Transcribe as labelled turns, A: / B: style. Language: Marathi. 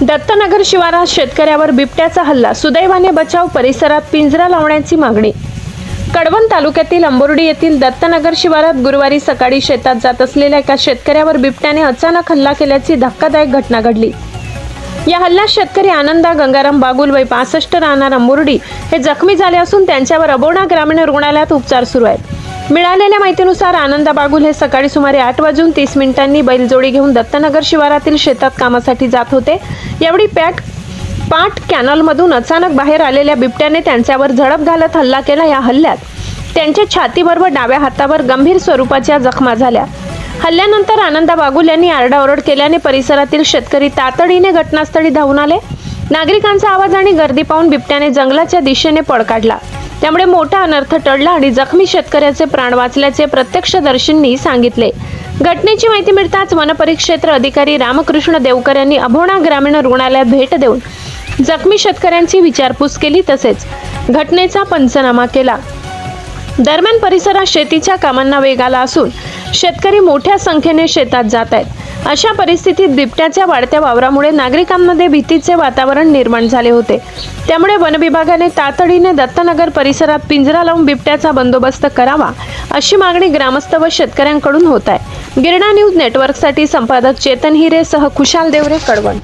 A: दत्तनगर शिवारात शेतकऱ्यावर बिबट्याचा हल्ला, सुदैवाने बचाव, परिसरात पिंजरा लावण्याची मागणी। कडवण तालुक्यातील अंबोर्डी येथील दत्तनगर शिवारात गुरुवारी सकाळी शेतात जात असलेल्या एका शेतकऱ्यावर बिबट्याने अचानक हल्ला केल्याची धक्कादायक घटना घडली। या हल्ल्यात शेतकरी आनंदा गंगाराम बागुल वय 65 राहणार अंबोर्डी हे जखमी झाले असून त्यांच्यावर अबोणा ग्रामीण रुग्णालयात उपचार सुरू आहेत। मिळालेल्या माहितीनुसार आनंदा बागुल हे सकाळी सुमारे 8:30 बैलजोडी घेऊन दत्तनगर शिवारातील शेतात कामासाठी जात होते। यावेळी पाट कॅनलमधून अचानक बाहेर आलेल्या बिबट्याने त्यांच्यावर झडप घालत हल्ला केला। या हल्ल्यात त्यांच्या छातीवर व डाव्या हातावर गंभीर स्वरूपाच्या जखमा झाल्या। हल्ल्यानंतर आनंदा बागुल यांनी आरडाओरड केल्याने परिसरातील शेतकरी तातडीने घटनास्थळी धावून आले। नागरिकांचा आवाज आणि गर्दी पाहून बिबट्याने जंगलाच्या दिशेने पळ काढला। त्यामुळे मोठा अनर्थ टळला आणि जखमी शेतकऱ्याचे प्राण वाचल्याचे प्रत्यक्षदर्शींनी सांगितले। घटनेची माहिती मिळताच वनपरिक्षेत्र अधिकारी रामकृष्ण देवकर यांनी अबोणा ग्रामीण रुग्णालयात भेट देऊन जखमी शेतकऱ्यांची विचारपूस केली, तसेच घटनेचा पंचनामा केला। दरम्यान परिसरात शेतीच्या कामांना वेग आला असून शेतकरी मोठ्या संख्येने शेतात जात आहेत। अशा परिस्थितीत बिबट्याच्या वाढत्या वावरामुळे नागरिकांमध्ये भीतीचे वातावरण निर्माण झाले होते। त्यामुळे वन विभागाने तातडीने दत्तनगर परिसरात पिंजरा लावून बिबट्याचा बंदोबस्त करावा, अशी मागणी ग्रामस्थ व शेतकऱ्यांकडून होत आहे। गिरणा न्यूज नेटवर्कसाठी संपादक चेतन हिरे सह खुशाल देवरे, कडवण।